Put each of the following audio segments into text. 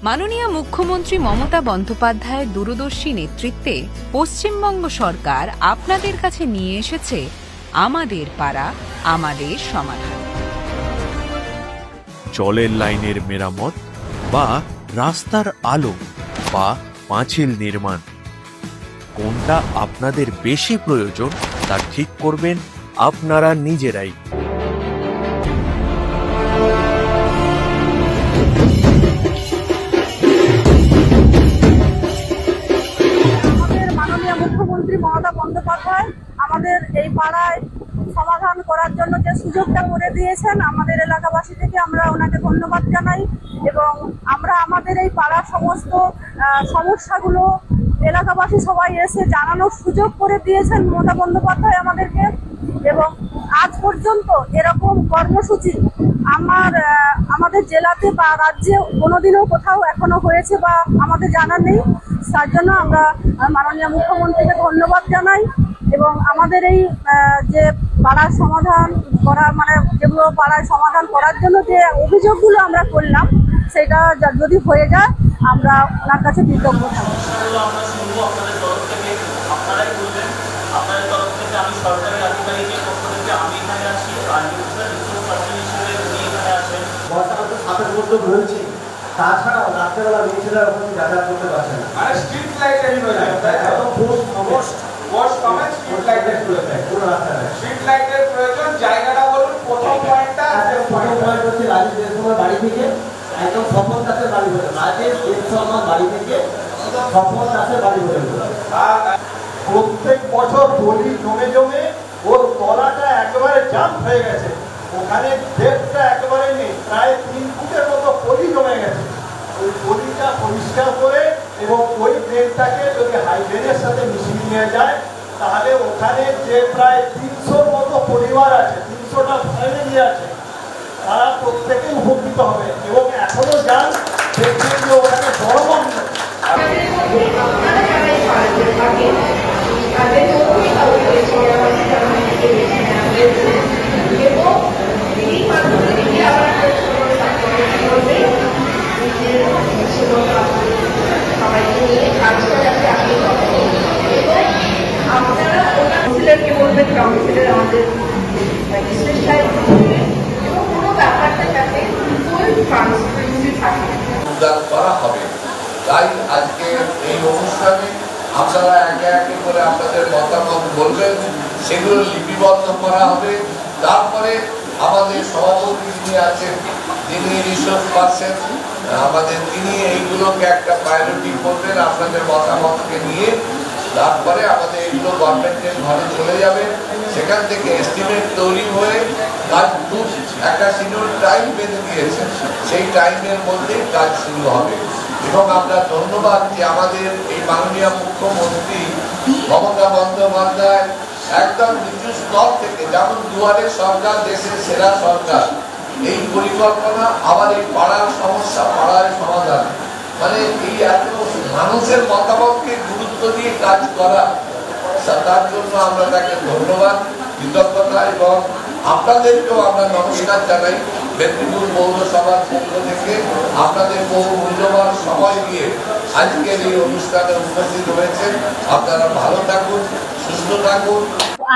মাননীয় মুখ্যমন্ত্রী মমতা বন্দ্যোপাধ্যায়ের দূরদর্শী নেতৃত্বে পশ্চিমবঙ্গ সরকার আপনাদের কাছে নিয়ে এসেছে আমাদের পাড়া আমাদের সমাধান। জলের লাইনের মেরামত বা রাস্তার আলো বা পাঁচিল নির্মাণ, কোনটা আপনাদের বেশি প্রয়োজন তা ঠিক করবেন আপনারা নিজেরাই। মাননীয় মুখ্যমন্ত্রী মমতা বন্দ্যোপাধ্যায় আমাদের এই পাড়ায় সমাধান করার জন্য যে সুযোগটা করে দিয়েছেন, আমাদের এলাকাবাসী থেকে আমরা ওনাকে ধন্যবাদ জানাই। এবং আমরা আমাদের এই পাড়ার সমস্ত সমস্যাগুলো এলাকাবাসী সবাই এসে জানানোর সুযোগ করে দিয়েছেন মমতা বন্দ্যোপাধ্যায় আমাদেরকে। এবং আজ পর্যন্ত এরকম কর্মসূচি আমাদের জেলাতে বা রাজ্যে কোনোদিনও কোথাও এখনো হয়েছে বা আমাদের জানা নেই। তার জন্য আমরা মাননীয় মুখ্যমন্ত্রীকে ধন্যবাদ জানাই। এবং আমাদের এই যে পাড়ার সমাধান করা, যেগুলো পাড়ায় সমাধান করার জন্য যে অভিযোগগুলো আমরা করলাম, সেটা যদি হয়ে যায় আমরা ওনার কাছে কৃতজ্ঞ থাকবো। তাছাড়াও রাত্রেবেলা মেয়েছেলেরা ওখানে যাতায়াত করতে পারছে না। স্ট্রিট লাইট স্ট্রিট লাইটের প্রয়োজন। জায়গাটা বলুন। প্রথম পয়েন্টটা হচ্ছে রাজেশ দেশমার বাড়ি থেকে একদম স্বপন দাসের বাড়ি পর্যন্ত। রাজেশ দেশমার বাড়ি থেকে স্বপন দাসের বাড়ি পর্যন্ত। প্রত্যেক বছর গলি জমে জমে ওর তলাটা একেবারে জাম হয়ে গেছে। ওখানে ডেপটা একেবারে নেই, প্রায় 3 ফুটের মতো পলি জমে গেছে। ওই পলিটা পরিষ্কার করে এবং ওই ড্রেনটাকে যদি হাই ড্রেনের সাথে মিশিয়ে নিয়ে যায়, তাহলে ওখানে যে প্রায় 300 মতো পরিবার আছে, 300টা ফ্যামিলি আছে, তারা প্রত্যেকে উপকৃত হবে। এবং এখনো যান দেখবেন যে ওখানে বড় বন্ধ করা হবে। তাই আজকে এই অনুষ্ঠানে আপনারা একে একে করে আপনাদের মতামত বলবেন, সেগুলো লিপিবদ্ধ করা হবে। তারপরে আমাদের সভাপতি যিনি আছেন, যিনি রিসোর্স পার্সন আমাদের, তিনি এইগুলোকে একটা প্রায়োরিটি করবেন আপনাদের মতামতকে নিয়ে। তারপরে আমাদের এগুলো গভর্নমেন্টের ঘরে চলে যাবে। সেখান থেকে এস্টিমেট তৈরি হয়ে কাজ একটা শিডিউল টাইম বেঁধে দিয়েছে, সেই টাইমের মধ্যেই কাজ শুরু হবে। এবং আমরা ধন্যবাদ যে আমাদের এই মাননীয় মুখ্যমন্ত্রী মমতা বন্দ্যোপাধ্যায় একদম নিচু স্তর থেকে, যেমন দুয়ারে সরকার দেশের সেরা সরকার, এই পরিকল্পনা আবার এই পাড়ার সমস্যা পাড়ার সমাধান, এই এত মানুষের মতামতকে গুরুত্ব দিয়ে কাজ করা, তার জন্য আমরা তাকে ধন্যবাদ, কৃতজ্ঞতা এবং আপনাদেরকেও আমরা নমস্কার জানাই। মেদিনীপুর পৌরসভার পক্ষ থেকে আপনাদের বহু মূল্যবান সময় দিয়ে আজকের এই অনুষ্ঠানে উপস্থিত হয়েছেন। আপনারা ভালো থাকুন, সুস্থ থাকুন।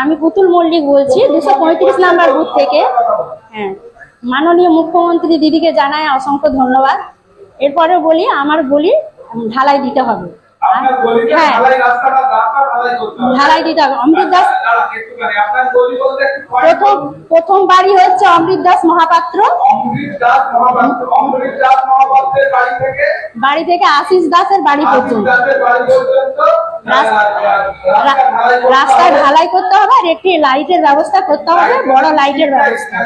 আমি পুতুল মল্লিক বলছি 235 নাম্বার বুথ থেকে। হ্যাঁ, মাননীয় মুখ্যমন্ত্রী দিদিকে জানাই অসংখ্য ধন্যবাদ। এরপরে বলি আমার গলি ঢালাই দিতে হবে। হ্যাঁ, ঢালাই দিতে হবে। অমৃত দাস প্রথম বাড়ি হচ্ছে অমৃত দাস মহাপাত্র, বাড়ি থেকে আশিস দাসের বাড়ি পর্যন্ত রাস্তা ঢালাই করতে হবে। আর একটি লাইটের ব্যবস্থা করতে হবে, বড় লাইটের ব্যবস্থা।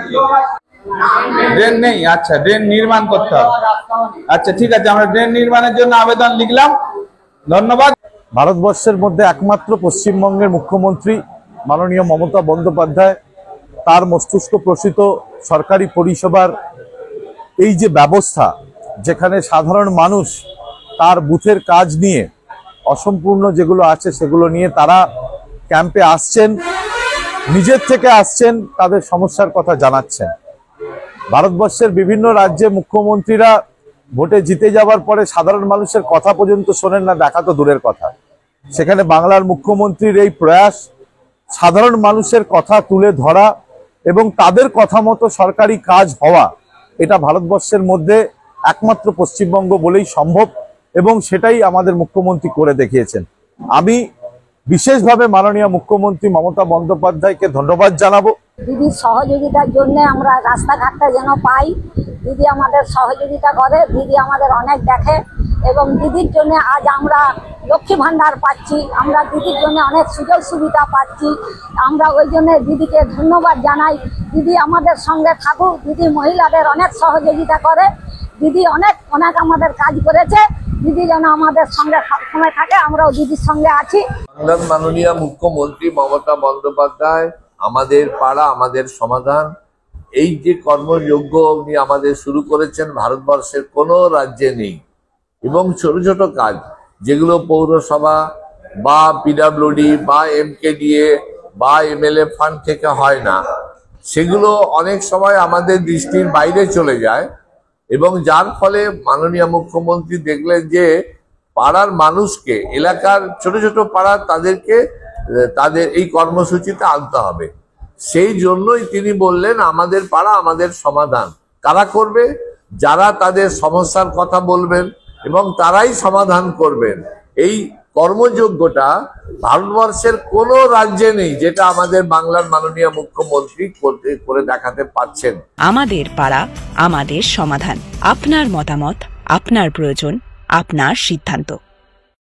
ড্রেন নেই? আচ্ছা, ড্রেন নির্মাণ করতে হবে। আচ্ছা, ঠিক আছে, আমরা ড্রেন নির্মাণের জন্য আবেদন লিখলাম। ধন্যবাদ। ভারতবর্ষের মধ্যে একমাত্র পশ্চিমবঙ্গের মুখ্যমন্ত্রী মাননীয় মমতা বন্দ্যোপাধ্যায় তার মস্তিষ্ক প্রসূত সরকারি পরিষেবার এই যে ব্যবস্থা, যেখানে সাধারণ মানুষ তার বুথের কাজ নিয়ে অসম্পূর্ণ যেগুলো আছে সেগুলো নিয়ে তারা ক্যাম্পে আসছেন, নিজের থেকে আসছেন, তাদের সমস্যার কথা জানাচ্ছেন। ভারতবর্ষের বিভিন্ন রাজ্যে মুখ্যমন্ত্রীরা ভোটে জিতে যাওয়ার পরে সাধারণ মানুষের কথা পর্যন্ত শোনেন না, দেখা তো দূরের কথা। সেখানে বাংলার মুখ্যমন্ত্রীর এই প্রয়াস সাধারণ মানুষের কথা তুলে ধরা এবং তাদের কথা মতো সরকারি কাজ হওয়া, এটা ভারতবর্ষের মধ্যে একমাত্র পশ্চিমবঙ্গ বলেই সম্ভব এবং সেটাই আমাদের মুখ্যমন্ত্রী করে দেখিয়েছেন। আমি বিশেষভাবে মাননীয় মুখ্যমন্ত্রী মমতা বন্দ্যোপাধ্যায়কে ধন্যবাদ জানাবো। দিদির সহযোগিতার জন্য আমরা রাস্তাঘাটটা যেন পাই, দিদি আমাদের সহযোগিতা করে, দিদি আমাদের অনেক দেখে এবং দিদির জন্য আজ আমরা লক্ষ্মী ভান্ডার পাচ্ছি, আমরা দিদির জন্য অনেক সুযোগ সুবিধা পাচ্ছি। আমরা ওই জন্য দিদিকে ধন্যবাদ জানাই। দিদি আমাদের সঙ্গে থাকুক, দিদি মহিলাদের অনেক সহযোগিতা করে, দিদি অনেক অনেক আমাদের কাজ করেছে। দিদি যেন আমাদের সঙ্গে সবসময় থাকে, আমরাও দিদির সঙ্গে আছি। বাংলার মাননীয় মুখ্যমন্ত্রী মমতা বন্দ্যোপাধ্যায় আমাদের পাড়া আমাদের সমাধান, এই যে কর্মযজ্ঞ উনি আমাদের শুরু করেছেন ভারতবর্ষের কোনো রাজ্যে নেই। এবং ছোট ছোট কাজ যেগুলো পৌরসভা বা পিডব্লিউডি বা এমকেডিএ বা এমএলএ ফান্ড থেকে হয় না, সেগুলো অনেক সময় আমাদের দৃষ্টির বাইরে চলে যায় এবং যার ফলে মাননীয় মুখ্যমন্ত্রী দেখলেন যে পাড়ার মানুষকে, এলাকার ছোট ছোট পাড়া, তাদেরকে তাদের এই কর্মসূচিতে আনতে হবে। সেই জন্যই তিনি বললেন আমাদের পাড়া আমাদের সমাধান। কারা করবে? যারা তাদের সমস্যার কথা বলবেন এবং তারাই সমাধান করবেন। এই কর্মযজ্ঞটা ভারতবর্ষের কোনো রাজ্যে নেই, যেটা আমাদের বাংলার মাননীয় মুখ্যমন্ত্রী করে দেখাতে পারছেন। আমাদের পাড়া আমাদের সমাধান। আপনার মতামত, আপনার প্রয়োজন, আপনার সিদ্ধান্ত।